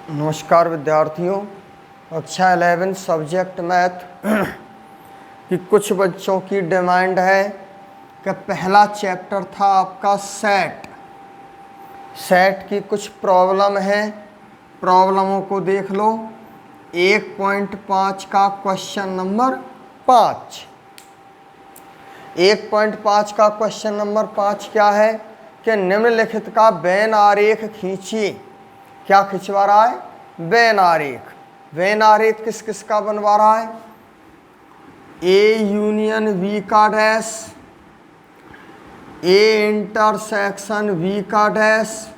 नमस्कार विद्यार्थियों, कक्षा 11 सब्जेक्ट मैथ कि कुछ बच्चों की डिमांड है कि पहला चैप्टर था आपका सेट की कुछ प्रॉब्लम है। प्रॉब्लमों को देख लो। 1.5 का क्वेश्चन नंबर 5। 1.5 का क्वेश्चन नंबर 5 क्या है कि निम्नलिखित का वेन आरेख खींचिए। क्या खिंचवा रहा है? वेन आरेख। वेन आरेख किस किस का बनवा रहा है? ए यूनियन वी का डैश, ए इंटरसेक्शन वी का dash,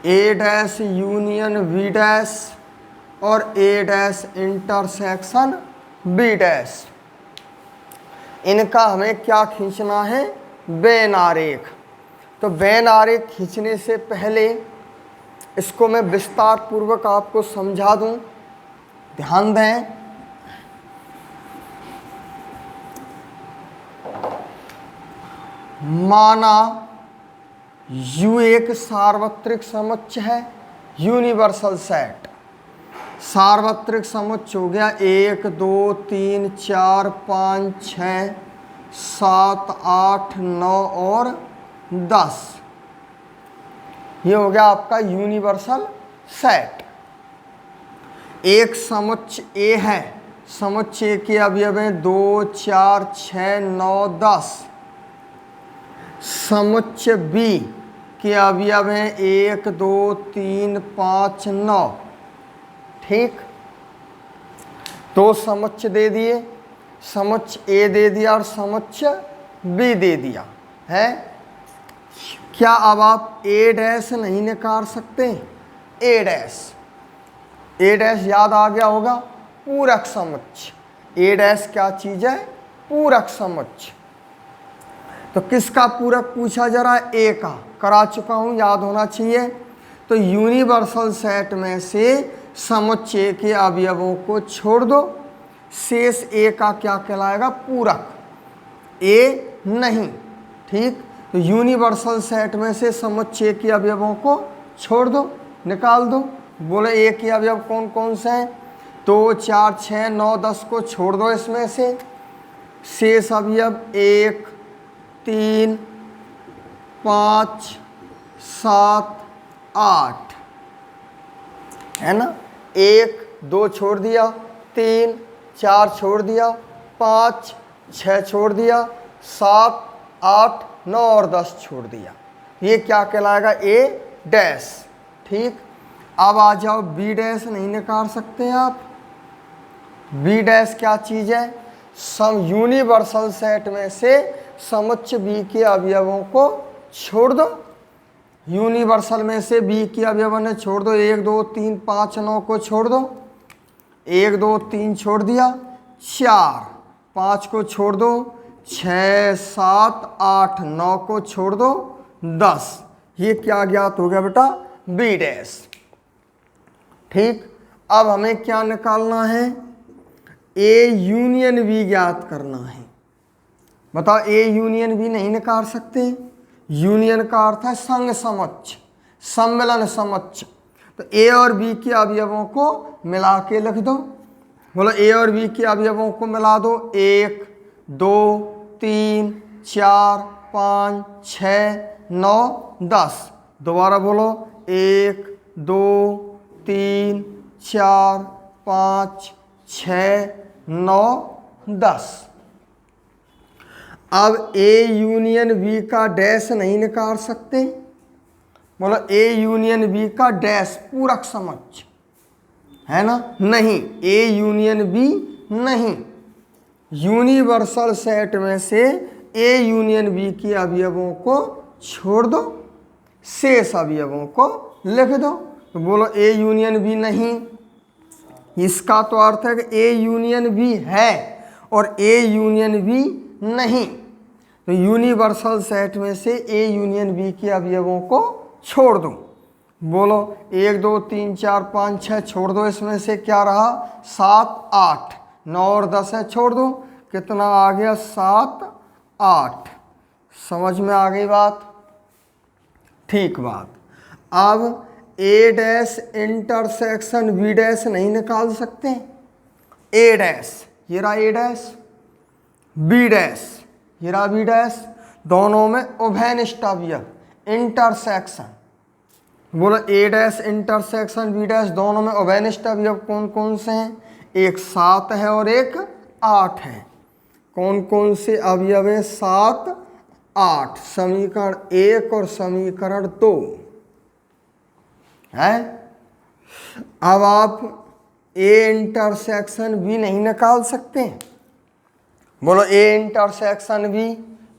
A dash union B dash और A dash intersection B dash. इनका हमें क्या खींचना है? वेन आरेख। तो वेन आरेख खींचने से पहले इसको मैं विस्तार पूर्वक आपको समझा दूं। ध्यान दें। माना U एक सार्वत्रिक समुच्चय है, यूनिवर्सल सेट। सार्वत्रिक समुच्चय हो गया 1 2 3 4 5 6 7 8 9 और 10। ये हो गया आपका यूनिवर्सल सेट। एक समुच्चय ए है, समुच्चय के अवयव हैं 2 4 6 9 10। समुच्चय बी के अवयव हैं 1 2 3 5 9। ठीक, दो समुच्चय दे दिए, समुच्चय ए दे दिया और समुच्चय बी दे दिया है। क्या अब आप ए डैश नहीं निकाल सकते? ए डैश याद आ गया होगा, पूरक समुच्चय। ए डैश क्या चीज है? पूरक समुच्चय। तो किसका पूरक पूछा जरा? ए का। करा चुका हूं, याद होना चाहिए। तो यूनिवर्सल सेट में से समुच्चय के अवयवों को छोड़ दो, शेष ए का क्या कहलाएगा? पूरक। ए नहीं। ठीक, तो यूनिवर्सल सेट में से समुच्चय के अवयवों को छोड़ दो, निकाल दो। बोले ए के अवयव कौन कौन से हैं? 2 4 6 9 10 को छोड़ दो इसमें से। शेष अवयव 1 3 5 7 8 है ना। 1 2 छोड़ दिया, 3 4 छोड़ दिया, 5 6 छोड़ दिया, 7 8 9 और 10 छोड़ दिया। ये क्या कहलाएगा? ए डैश। ठीक, अब आ जाओ बी डैश। नहीं निकाल सकते आप। बी डैश क्या चीज है? सम यूनिवर्सल सेट में से समुच्चय बी के अवयवों को छोड़ दो। यूनिवर्सल में से बी के अवयवों ने छोड़ दो। 1 2 3 5 9 को छोड़ दो। 1 2 3 छोड़ दिया, 4 5 को छोड़ दो, 6 7 8 9 को छोड़ दो, 10। ये क्या ज्ञात हो गया बेटा? B dash. ठीक, अब हमें क्या निकालना है? ए यूनियन बी ज्ञात करना है। बताओ, ए यूनियन बी नहीं निकाल सकते। यूनियन का अर्थ है संग समुच्चय, सम्मिलन समुच्चय। तो ए और बी के अवयवों को मिला के लिख दो। बोलो, ए और बी के अवयवों को मिला दो। 1 2 3 4 5 6 9 10। दोबारा बोलो, 1 2 3 4 5 6 9 10। अब ए यूनियन बी का डैश नहीं निकाल सकते। बोलो, ए यूनियन बी का डैश पूरक समुच्चय है ना। नहीं, ए यूनियन बी नहीं। यूनिवर्सल सेट में से ए यूनियन बी के अवयवों को छोड़ दो, शेष अवयवों को लिख दो। तो बोलो, ए यूनियन बी नहीं। इसका तो अर्थ है कि ए यूनियन बी है और ए यूनियन बी नहीं। तो यूनिवर्सल सेट में से ए यूनियन बी के अवयवों को छोड़ दो। बोलो, 1 2 3 4 5 6 छोड़ दो। इसमें से क्या रहा? 7 8 9 और 10 है, छोड़ दो। कितना आ गया? 7 8। समझ में आ गई बात? ठीक बात। अब ए डैश इंटरसेक्शन बी डैश नहीं निकाल सकते? ए डैश, ये रहा ए डैश, बी डैश, ये रहा बी डैश, दोनों में उभयनिष्ठ अवयव इंटरसेक्शन। बोलो ए डैश इंटरसेक्शन बी डैश दोनों में उभयनिष्ठ अवयव कौन कौन से हैं? एक 7 है और एक 8 है। कौन कौन से अवयव है? 7, 8। समीकरण 1 और समीकरण 2 है। अब आप ए इंटरसेक्शन बी नहीं निकाल सकते? बोलो ए इंटरसेक्शन बी,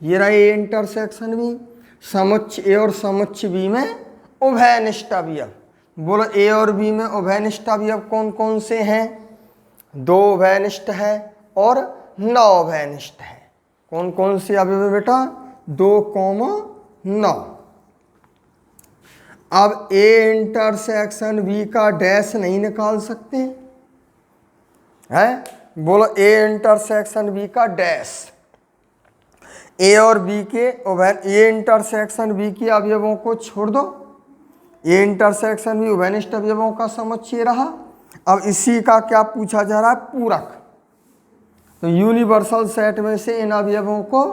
ये रहा ए इंटरसेक्शन बी, समुच्च ए और समुच्च बी में उभयनिष्ठ अवयव। बोलो ए और बी में उभयनिष्ठ अवयव कौन कौन से हैं? 2 उभयनिष्ठ है और 9 उभयनिष्ठ है। कौन कौन से अवयव है बेटा? 2,9। अब ए इंटरसेक्शन बी का डैश नहीं निकाल सकते हैं? बोलो ए इंटरसेक्शन बी का डैश। ए और बी के ए इंटरसेक्शन बी के अवयवों को छोड़ दो, ए इंटरसेक्शन बी उभयनिष्ठ अवयवों का समुच्चय रहा। अब इसी का क्या पूछा जा रहा है? पूरक। तो यूनिवर्सल सेट में से इन अवयवों को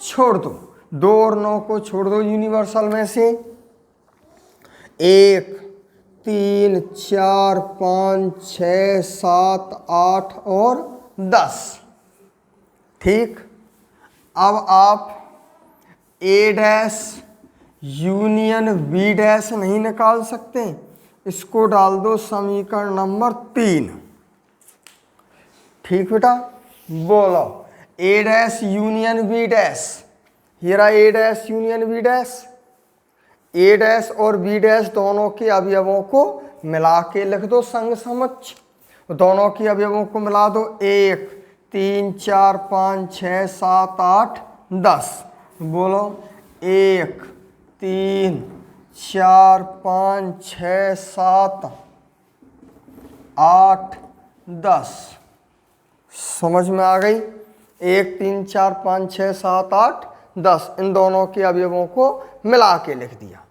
छोड़ दो, 2 और 9 को छोड़ दो यूनिवर्सल में से। 1, 3, 4, 5, 6, 7, 8 और 10। ठीक। अब आप ए डैश यूनियन बी डैश नहीं निकाल सकते? इसको डाल दो समीकरण नंबर 3। ठीक बेटा, बोलो ए डैश यूनियन बी डैश, ये रहा ए dash union B dash. A dash और बी डैश दोनों के अवयवों को मिला के लिख दो संग समुच्च। दोनों के अवयवों को मिला दो। 1, 3, 4, 5, 6, 7, 8, 10। बोलो 1, 3, 4, 5, 6, 7, 8, 10। समझ में आ गई? 1, 3, 4, 5, 6, 7, 8, 10 इन दोनों के अवयवों को मिला के लिख दिया।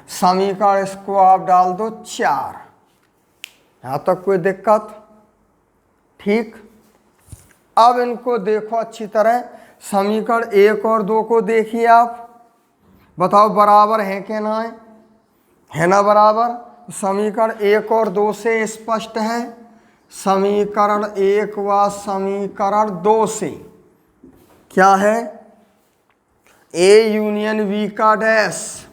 समीकरण इसको आप डाल दो 4। यहां तक कोई दिक्कत? ठीक। अब इनको देखो अच्छी तरह। समीकरण 1 और 2 को देखिए आप, बताओ बराबर है कि ना है ना बराबर? समीकरण 1 और 2 से स्पष्ट है। समीकरण 1 व समीकरण 2 से क्या है? ए यूनियन बी का डैश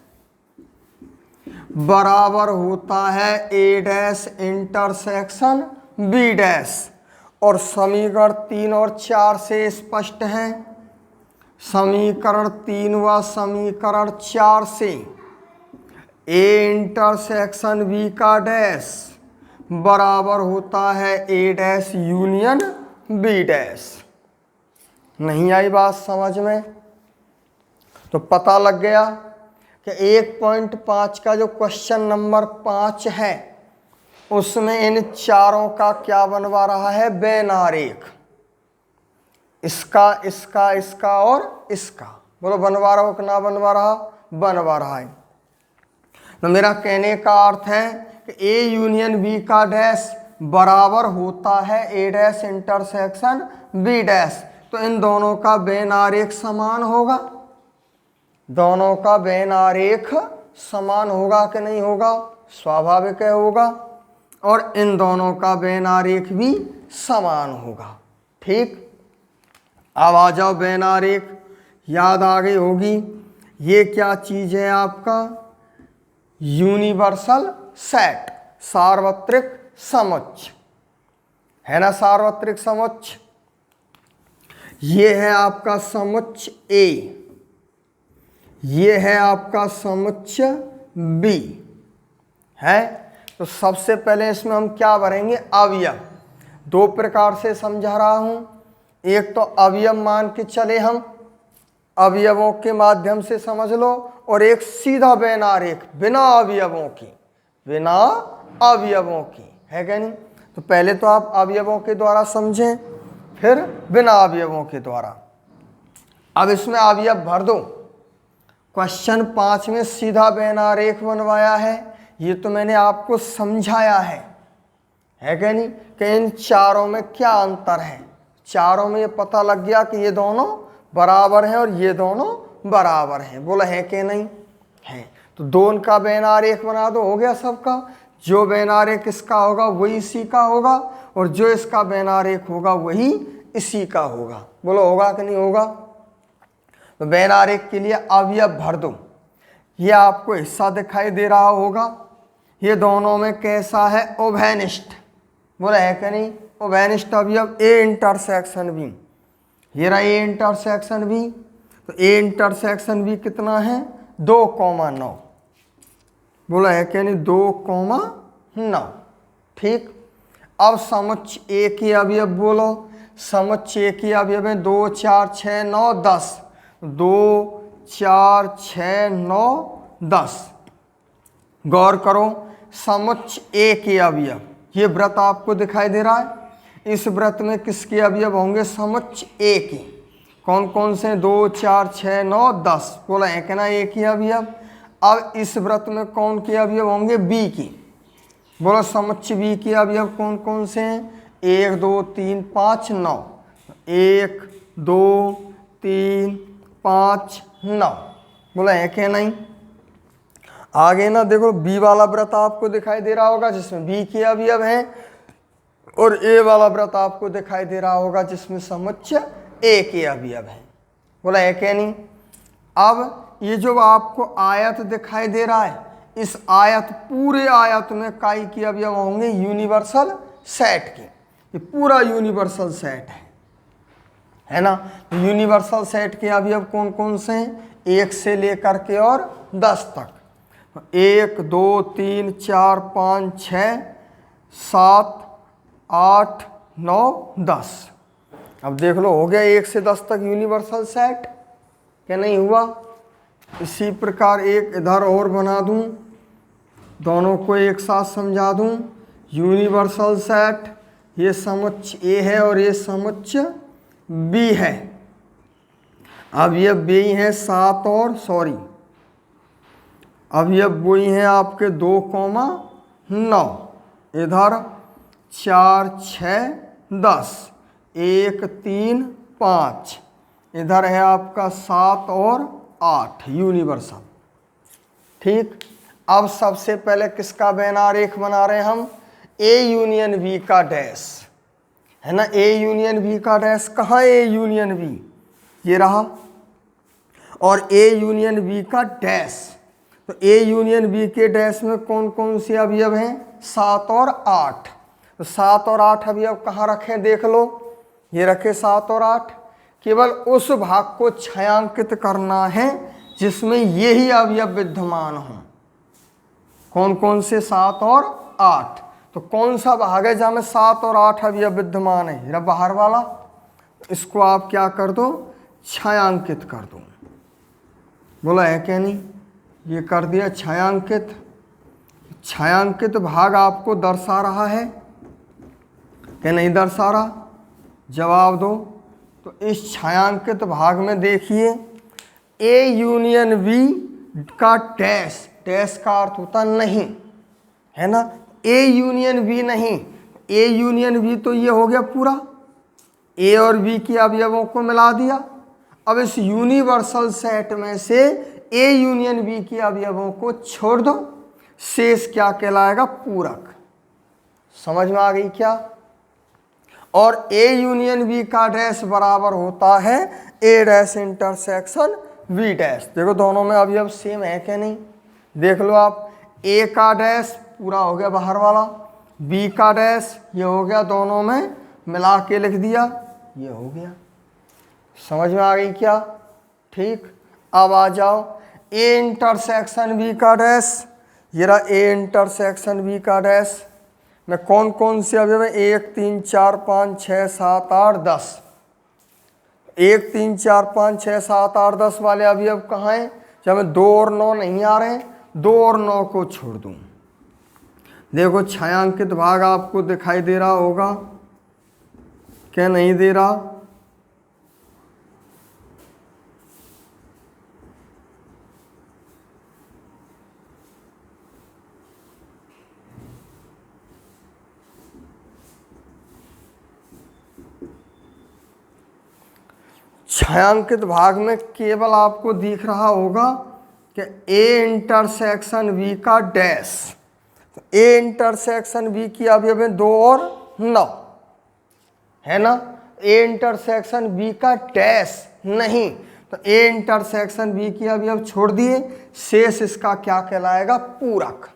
बराबर होता है ए डैश इंटरसेक्शन बी डैश। और समीकरण 3 और 4 से स्पष्ट है। समीकरण 3 व समीकरण 4 से ए इंटरसेक्शन बी का डैश बराबर होता है ए डैश यूनियन बी डैश। नहीं आई बात समझ में? तो पता लग गया कि 1.5 का जो क्वेश्चन नंबर 5 है उसमें इन चारों का क्या बनवा रहा है? बेन आरेख। इसका, इसका, इसका और इसका। बोलो बनवा रहा हो कि ना बनवा रहा? बनवा रहा है। तो मेरा कहने का अर्थ है कि ए यूनियन बी का डैश बराबर होता है ए डैश इंटरसेक्शन बी डैश। तो इन दोनों का बेन आरेख समान होगा। दोनों का बेन आरेख समान होगा कि नहीं होगा? स्वाभाविक है होगा। और इन दोनों का बेन आरेख भी समान होगा। ठीक। अब आ जाओ बेन आरेख। याद आ गई होगी। ये क्या चीज है आपका? यूनिवर्सल सेट, सार्वत्रिक समुच्चय है ना? सार्वत्रिक समुच्चय ये है आपका समुच्चय ए, ये है आपका समुच्चय बी है। तो सबसे पहले इसमें हम क्या भरेंगे? अवयव। 2 प्रकार से समझा रहा हूं। एक तो अवयव मान के चले हम, अवयवों के माध्यम से समझ लो, और एक सीधा बेन आरेख बिना अवयवों की, बिना अवयवों की, है क्या नहीं? तो पहले तो आप अवयवों के द्वारा समझें, फिर बिना अवयवों के द्वारा। अब इसमें अवयव भर दो। क्वेश्चन 5 में सीधा बेन आरेख बनवाया है। ये तो मैंने आपको समझाया है क्या नहीं, कि इन चारों में क्या अंतर है। चारों में ये पता लग गया कि ये दोनों बराबर हैं और ये दोनों बराबर हैं। बोला है कि नहीं है। तो दो का बेन आरेख बना दो, हो गया सबका। जो बेन आरेख इसका होगा वही इसी का होगा, और जो इसका बेन आरेख होगा वही इसी का होगा। बोलो होगा कि नहीं होगा। तो बेन आरेख के लिए अवयव भर दो। ये आपको हिस्सा दिखाई दे रहा होगा, ये दोनों में कैसा है, उभयनिष्ठ। बोला है कि नहीं, उभयनिष्ठ अवयव ए इंटरसेक्शन बी। ये रहा ए इंटरसेक्शन बी। तो ए इंटरसेक्शन बी कितना है, 2,9। बोला है कि नहीं, 2,9। ठीक। अब समुच्च ए के अवयव बोलो। समुच्च ए के अवयव है 2, 4, 6, 9, 10। 2, 4, 6, 9, 10। गौर करो, समुच्च ए के अवयव, ये व्रत आपको दिखाई दे रहा है। इस व्रत में किसके अवयव होंगे, समुच्च ए के। कौन कौन से, 2, 4, 6, 9, 10। बोला है कि ना, ए के अवयव। अब इस व्रत में कौन के अवयव होंगे, बी की। बोलो समुच्च बी के अवयव कौन कौन से हैं, 1, 2, 3, 5, 9। 1, 2, 3, 5, 9। बोला है कि नहीं। आगे ना देखो, बी वाला व्रत आपको दिखाई दे रहा होगा जिसमें बी के अवयव हैं, और ए वाला व्रत आपको दिखाई दे रहा होगा जिसमें समुच्च ए के अवयव हैं। बोला है कि नहीं। अब ये जो आपको आयत दिखाई दे रहा है, इस आयत, पूरे आयत में काई के अवयव होंगे, यूनिवर्सल सेट के। ये पूरा यूनिवर्सल सेट है ना। यूनिवर्सल सेट के अवयव कौन कौन से हैं, 1 से लेकर के और 10 तक। 1, 2, 3, 4, 5, 6, 7, 8, 9, 10। अब देख लो, हो गया 1 से 10 तक यूनिवर्सल सेट, क्या नहीं हुआ। इसी प्रकार एक इधर और बना दूं, दोनों को एक साथ समझा दूं। यूनिवर्सल सेट, ये समुच्च ए है और ये समुच्च बी है। अब ये बी है 7 और अब ये वही हैं आपके 2,9। इधर 4, 6, 10, 1, 3, 5। इधर है आपका 7 और 8 यूनिवर्सल। ठीक। अब सबसे पहले किसका बेन आरेख बना रहे हैं हम, ए यूनियन बी का डैश, है ना। ए यूनियन बी का डैश, कहाँ ए यूनियन बी, ये रहा। और ए यूनियन बी का डैश, तो ए यूनियन बी के डैश में कौन कौन से अवयव हैं, 7 और 8। तो 7 और 8 अवयव कहाँ रखे, देख लो, ये रखे 7 और 8। केवल उस भाग को छायांकित करना है जिसमें यही अवयव विद्यमान हो। कौन कौन से, 7 और 8। तो कौन सा भाग है जहाँ में 7 और 8 अवयव विद्यमान है, ये बाहर वाला। इसको आप क्या कर दो, छायांकित कर दो। बोला है क्या नहीं, ये कर दिया छायांकित। छायांकित भाग आपको दर्शा रहा है क्या नहीं दर्शा रहा, जवाब दो। तो इस छायांकित भाग में देखिए, ए यूनियन बी का डैश, डैश का अर्थ होता नहीं, है ना। ए यूनियन बी नहीं, ए यूनियन बी तो ये हो गया पूरा, ए और बी के अवयवों को मिला दिया। अब इस यूनिवर्सल सेट में से ए यूनियन बी के अवयवों को छोड़ दो, शेष क्या कहलाएगा, पूरक। समझ में आ गई क्या। और ए यूनियन बी का डैश बराबर होता है ए डैश इंटरसेक्शन बी डैश। देखो दोनों में अवयव सेम है क्या नहीं, देख लो आप। ए का डैश पूरा हो गया बाहर वाला, बी का डैश ये हो गया, दोनों में मिला के लिख दिया, ये हो गया। समझ में आ गई क्या। ठीक। अब आ जाओ ए इंटरसेक्शन बी का डैश, ये रहा ए इंटरसेक्शन बी का डैश में कौन कौन से अवयव है, 1, 3, 4, 5, 6, 7, 8, 10। 1, 3, 4, 5, 6, 7, 8, 10 वाले अवयव कहाँ हैं, जब में 2 और 9 नहीं आ रहे हैं, 2 और 9 को छोड़ दूं। देखो छायांकित भाग आपको दिखाई दे रहा होगा क्या नहीं दे रहा, छायांकित भाग में केवल आपको दिख रहा होगा कि ए इंटरसेक्शन बी का डैश। तो ए इंटरसेक्शन बी की अवयव है 2 और 9, है ना। ए इंटरसेक्शन बी का डैश नहीं, तो ए इंटरसेक्शन बी की अवयव छोड़ दिए, शेष इसका क्या कहलाएगा? पूरक।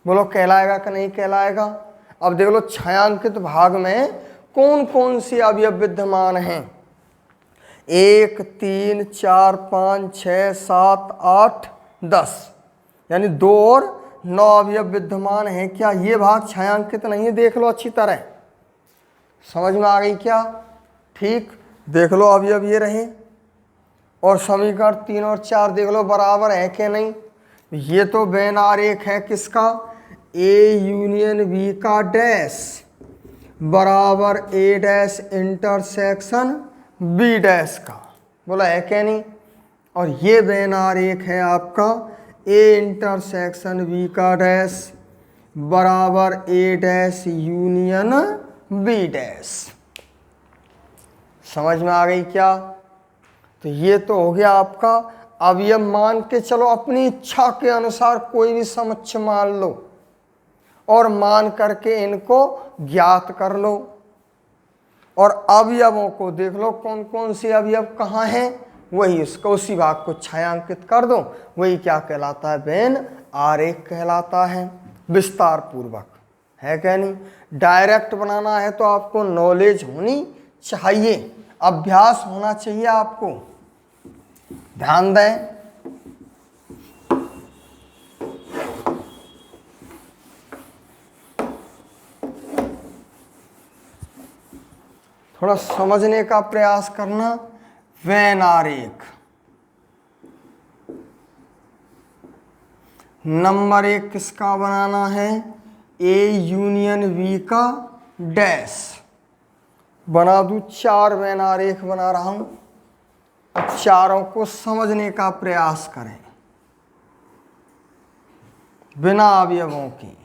बोलो कहलाएगा कि नहीं कहलाएगा? अब देख लो छायांकित भाग में कौन कौन सी अवयव विद्यमान हैं। 1 3 4 5 6 7 8 10, यानी 2 और 9 अवयव विद्यमान हैं। क्या ये भाग छायांकित नहीं है? देख लो अच्छी तरह, समझ में आ गई क्या? ठीक, देख लो अवयव ये रहे, और समीकरण 3 और 4 देख लो बराबर है कि नहीं। ये तो वेन आरेख है किसका? ए यूनियन बी का डैश बराबर ए डैश इंटरसेक्शन बी डैश का, बोला है क्या नहीं। और ये वेन आरेख है आपका ए इंटरसेक्शन बी का डैश बराबर ए डैश यूनियन बी डैश। समझ में आ गई क्या? तो ये तो हो गया आपका। अब ये मान के चलो, अपनी इच्छा के अनुसार कोई भी समक्ष मान लो और मान करके इनको ज्ञात कर लो। और अवयवों को देख लो कौन कौन से अवयव कहाँ हैं, वही उसको उसी भाग को छायांकित कर दो, वही क्या कहलाता है? वेन आरेख कहलाता है। विस्तार पूर्वक, है क्या नहीं? डायरेक्ट बनाना है तो आपको नॉलेज होनी चाहिए, अभ्यास होना चाहिए आपको। ध्यान दें, थोड़ा समझने का प्रयास करना। वेन आरेख नंबर 1 किसका बनाना है? ए यूनियन बी का डैश। बना दूं? 4 वेन आरेख बना रहा हूं, अब चारों को समझने का प्रयास करें बिना अवयवों के।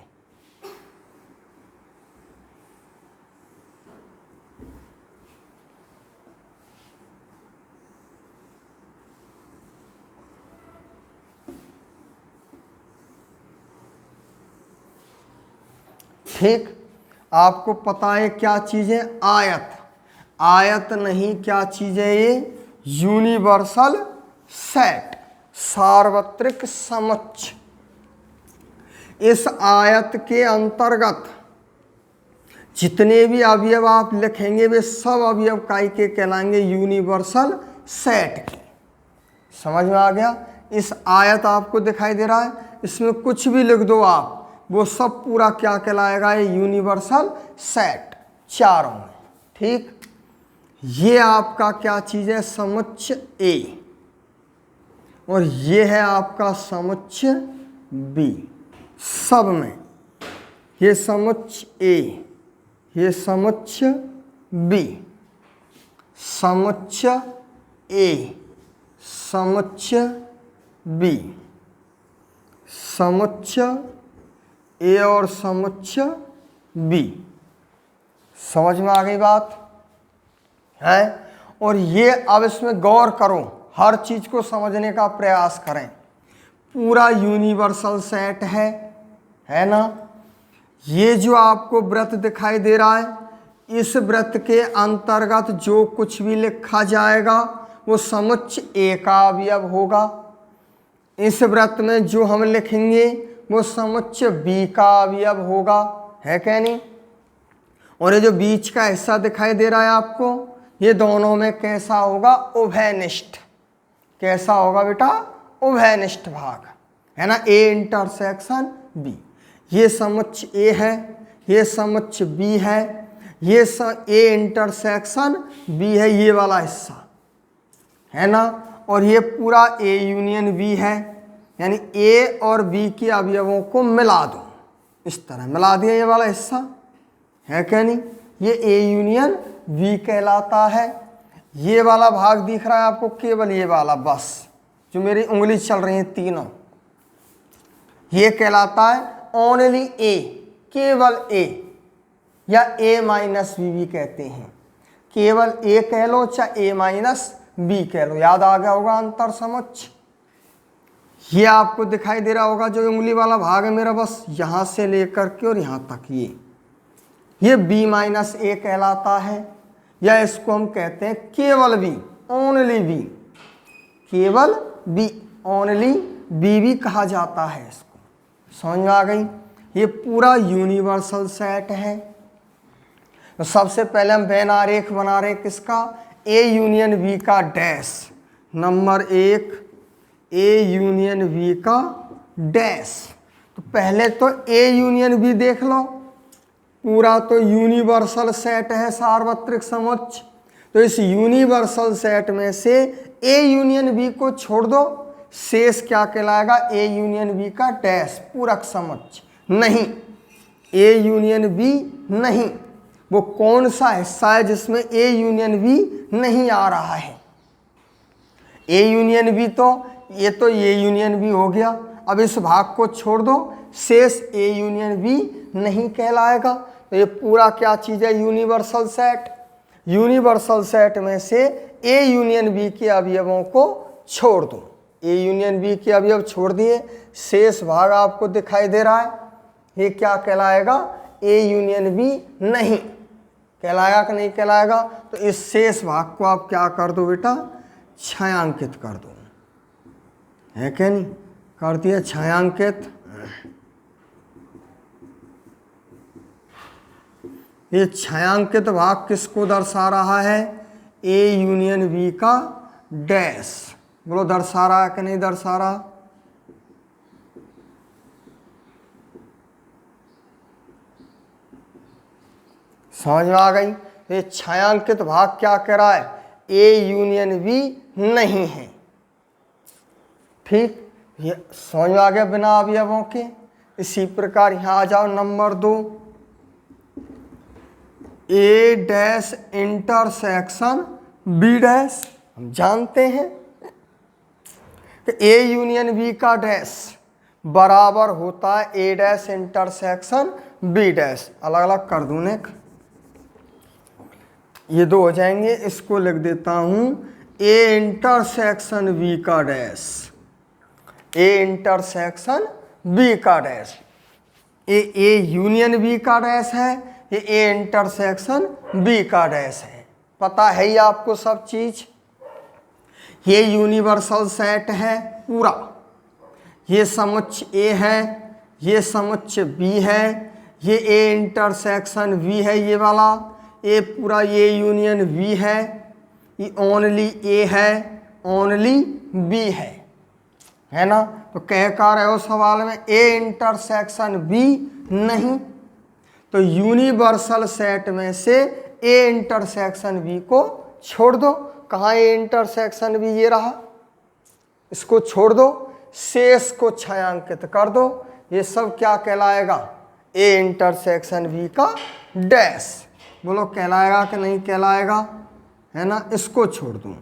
ठीक, आपको पता है क्या चीज है? आयत। आयत नहीं, क्या चीज है ये? यूनिवर्सल सेट, सार्वत्रिक समक्ष। इस आयत के अंतर्गत जितने भी अवयव आप लिखेंगे वे सब अवयव काय के कहलाएंगे? यूनिवर्सल सेट के। समझ में आ गया? इस आयत आपको दिखाई दे रहा है, इसमें कुछ भी लिख दो आप, वो सब पूरा क्या कहलाएगा? ये यूनिवर्सल सेट चारों में। ठीक, ये आपका क्या चीज है? समुच्च ए, और ये है आपका समुच्च बी। सब में ये समुच्च ए, ये समुच्च बी, समुच्च ए, समुच्च बी, समुच्च ए और समुच्च बी। समझ में आ गई बात है? और ये अब इसमें गौर करो, हर चीज को समझने का प्रयास करें। पूरा यूनिवर्सल सेट है ना। ये जो आपको वृत्त दिखाई दे रहा है, इस वृत्त के अंतर्गत जो कुछ भी लिखा जाएगा वो समुच्च ए का अवयव होगा। इस वृत्त में जो हम लिखेंगे वो समुच्च बी का अवयव होगा, है क्या नहीं? और ये जो बीच का हिस्सा दिखाई दे रहा है आपको, ये दोनों में कैसा होगा? उभयनिष्ठ। कैसा होगा बेटा? उभयनिष्ठ भाग, है ना। ए इंटरसेक्शन बी, ये समुच्च ए है, ये समुच्च बी है, ये ए इंटरसेक्शन बी है, ये वाला हिस्सा, है ना। और ये पूरा ए यूनियन बी है, यानी ए और बी के अवयवों को मिला दो, इस तरह मिला दिया ये वाला हिस्सा, है क्या नहीं? ये ए यूनियन बी कहलाता है। ये वाला भाग दिख रहा है आपको, केवल ये वाला, बस जो मेरी उंगली चल रही है तीनों, ये कहलाता है ओनली ए, केवल ए, या ए माइनस बी भी कहते हैं। केवल ए कह लो चाहे ए माइनस बी कह लो। याद आ गया होगा अंतर समोच्च। ये आपको दिखाई दे रहा होगा जो उंगली वाला भाग है मेरा, बस यहाँ से लेकर के और यहाँ तक ये b माइनस ए कहलाता है, या इसको हम कहते हैं केवल b, ओनली b, केवल b, ओनली b भी कहा जाता है इसको। समझ में आ गई? ये पूरा यूनिवर्सल सेट है। तो सबसे पहले हम वेन आरेख बना रहे हैं किसका? ए यूनियन बी का dash. Number 1 A union B का डैश। तो पहले तो ए यूनियन बी देख लो, पूरा तो यूनिवर्सल सेट है, सार्वत्रिक समोच्च। तो इस यूनिवर्सल सेट में से ए यूनियन बी को छोड़ दो, शेष क्या कहलाएगा? ए यूनियन बी का डैश, पूरक समोच्च। नहीं, ए यूनियन बी नहीं। वो कौन सा हिस्सा है जिसमें ए यूनियन बी नहीं आ रहा है? ए यूनियन बी तो ये यूनियन बी हो गया। अब इस भाग को छोड़ दो, शेष ए यूनियन बी नहीं कहलाएगा। तो ये पूरा क्या चीज़ है? Universal set. यूनिवर्सल सेट में से ए यूनियन बी के अवयवों को छोड़ दो। ए यूनियन बी के अवयव छोड़ दिए, शेष भाग आपको दिखाई दे रहा है, ये क्या कहलाएगा? ए यूनियन बी नहीं कहलाएगा कि नहीं कहलाएगा? तो इस शेष भाग को आप क्या कर दो बेटा? छायांकित कर दो, है क्या नहीं? कर दिया छायांकित। ये छायांकित भाग किसको दर्शा रहा है? ए यूनियन बी का डैश। बोलो दर्शा रहा है कि नहीं दर्शा रहा? समझ में आ गई? तो ये छायांकित भाग क्या कह रहा है? ए यूनियन बी नहीं है। ठीक, ये समझ में आ गया बिना अवयवों के। इसी प्रकार यहां आ जाओ नंबर 2, ए डैश इंटरसेक्शन बी डैश। हम जानते हैं कि ए यूनियन बी का डैश बराबर होता है ए डैश इंटरसेक्शन बी डैश। अलग अलग कर दूं ने, ये दो हो जाएंगे। इसको लिख देता हूं ए इंटरसेक्शन बी का डैश, ए इंटरसेक्शन बी का डैश। ए यूनियन बी का डैश है, ये ए इंटरसेक्शन बी का डैश है। पता है ही आपको सब चीज। ये यूनिवर्सल सेट है पूरा। ये समुच्च ए है, ये समुच्च बी है, ये ए इंटरसेक्शन बी है, ये वाला ए पूरा ये यूनियन बी है, ये ओनली ए है, ओनली बी है ना? तो कह कर रहे हो सवाल में ए इंटरसेक्शन बी नहीं। तो यूनिवर्सल सेट में से ए इंटरसेक्शन बी को छोड़ दो। कहाँ ए इंटरसेक्शन बी? ये रहा, इसको छोड़ दो, शेष को छायांकित कर दो। ये सब क्या कहलाएगा? ए इंटरसेक्शन बी का डैश। बोलो कहलाएगा कि नहीं कहलाएगा? है ना? इसको छोड़ दूं,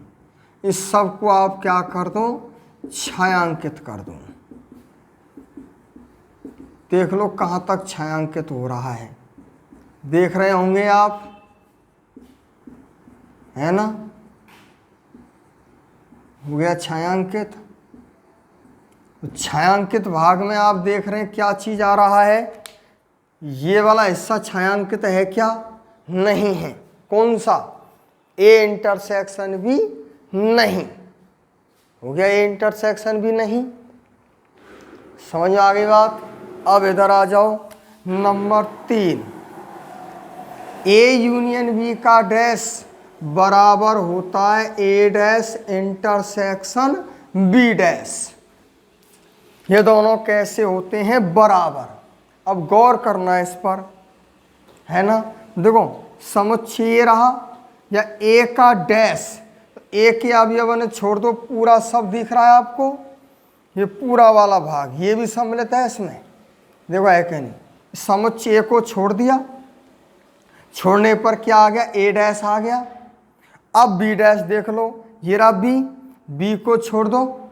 इस सब को आप क्या कर दो? छायांकित कर दो। देख लो कहाँ तक छायांकित हो रहा है, देख रहे होंगे आप, है ना? हो गया छायांकित। तो छायांकित भाग में आप देख रहे हैं क्या चीज आ रहा है? ये वाला हिस्सा छायांकित है क्या? नहीं है। कौन सा? ए इंटरसेक्शन भी नहीं। हो गया ए इंटरसेक्शन भी नहीं। समझ में आ गई बात? अब इधर आ जाओ नंबर 3, ए यूनियन बी का डैश बराबर होता है ए डैश इंटरसेक्शन बी डैश। ये दोनों कैसे होते हैं? बराबर। अब गौर करना है इस पर, है ना? देखो समुच्च ये रहा, या ए का डैश, ए के अवयव ने छोड़ दो, पूरा सब दिख रहा है आपको, ये पूरा वाला भाग ये भी सम्मिलित है इसमें। देखो है कि नहीं? समुच्च ए को छोड़ दिया, छोड़ने पर क्या आ गया? ए डैश आ गया। अब बी डैश देख लो, ये रहा बी, बी को छोड़ दो,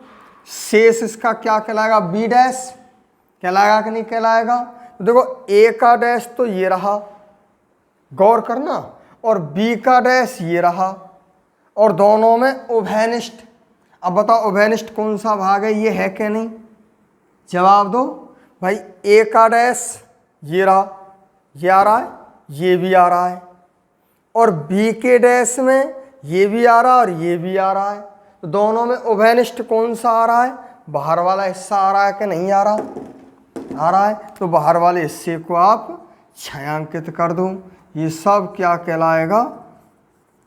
शेष इसका क्या कहलाएगा? बी डैश कहलाएगा कि नहीं कहलाएगा? तो देखो ए का डैश तो ये रहा, गौर करना, और बी का डैश ये रहा, और दोनों में उभयनिष्ठ। अब बताओ उभयनिष्ठ कौन सा भाग है, ये है क्या नहीं, जवाब दो भाई। ए का डैश ये रहा, ये आ रहा है, ये भी आ रहा है, और बी के डैश में ये भी आ रहा है और ये भी आ रहा है। तो दोनों में उभयनिष्ठ कौन सा आ रहा है, बाहर वाला हिस्सा आ रहा है कि नहीं आ रहा, आ रहा है। तो बाहर वाले हिस्से को आप छायांकित कर दो। ये सब क्या कहलाएगा,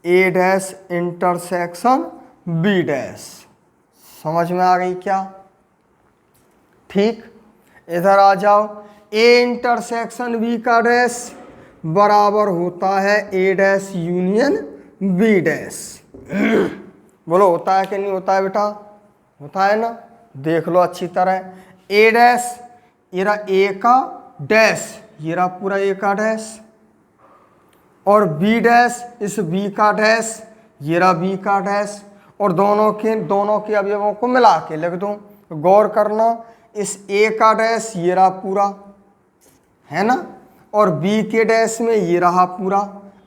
ए डैश इंटरसेक्शन बी डैश। समझ में आ गई क्या, ठीक। इधर आ जाओ, ए इंटरसेक्शन बी का डैश बराबर होता है ए डैश यूनियन बी डैश। बोलो होता है कि नहीं होता है बेटा, होता है ना, देख लो अच्छी तरह। ए डैश ये रहा ए का डैश, ये रहा पूरा ए का डैश, और बी डैश इस बी का डैश, ये रहा बी का डैश, और दोनों के अवयवों को मिला के लिख दूं। गौर करना, इस ए का डैश ये रहा पूरा, है ना, और बी के डैश में ये रहा पूरा।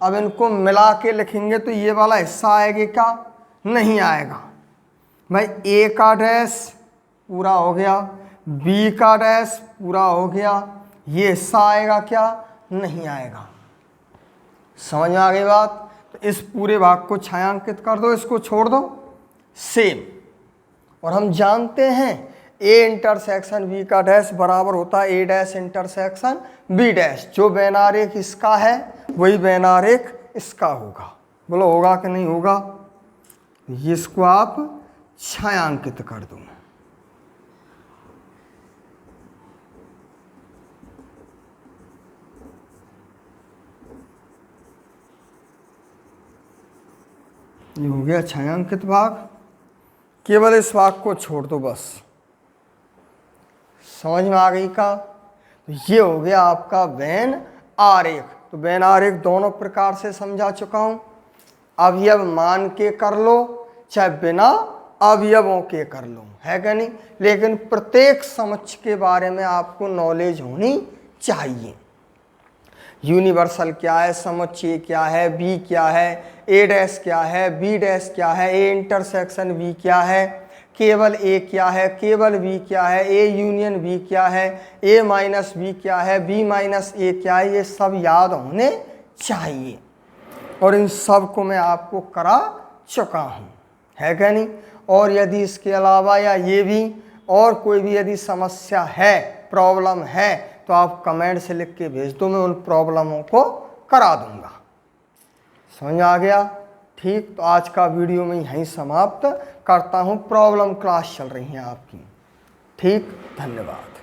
अब इनको मिला के लिखेंगे तो ये वाला हिस्सा आएगा क्या, नहीं आएगा भाई। ए का डैश पूरा हो गया, बी का डैश पूरा हो गया, ये हिस्सा आएगा क्या, नहीं आएगा। समझ में आ गई बात। तो इस पूरे भाग को छायांकित कर दो, इसको छोड़ दो सेम। और हम जानते हैं ए इंटरसेक्शन बी का डैश बराबर होता है ए डैश इंटरसेक्शन बी डैश। जो बेनारेख इसका है वही बेनारेख इसका होगा। बोलो होगा कि नहीं होगा, इसको आप छायांकित कर दो। ये हो गया छायांकित भाग। केवल इस भाग को छोड़ दो बस। समझ में आ गई का। तो ये हो गया आपका वेन आरेख। तो वेन आरेख दोनों प्रकार से समझा चुका हूं। अवयव मान के कर लो चाहे बिना अवयवों के कर लो, है क्या नहीं, लेकिन प्रत्येक समुच्चय के बारे में आपको नॉलेज होनी चाहिए। यूनिवर्सल क्या है, समुच्चय क्या है, बी क्या है, ए डैश क्या है, बी डैश क्या है, ए इंटरसेक्शन बी क्या है, केवल ए क्या है, केवल बी क्या है, ए यूनियन बी क्या है, ए माइनस बी क्या है, बी माइनस ए क्या है, ये सब याद होने चाहिए। और इन सब को मैं आपको करा चुका हूँ, है क्या नहीं। और यदि इसके अलावा या ये भी और कोई भी यदि समस्या है, प्रॉब्लम है, तो आप कमेंट से लिख के भेज दो, मैं उन प्रॉब्लमों को करा दूंगा। समझ आ गया, ठीक। तो आज का वीडियो मैं यहीं समाप्त करता हूँ। प्रॉब्लम क्लास चल रही हैं आपकी, ठीक। धन्यवाद।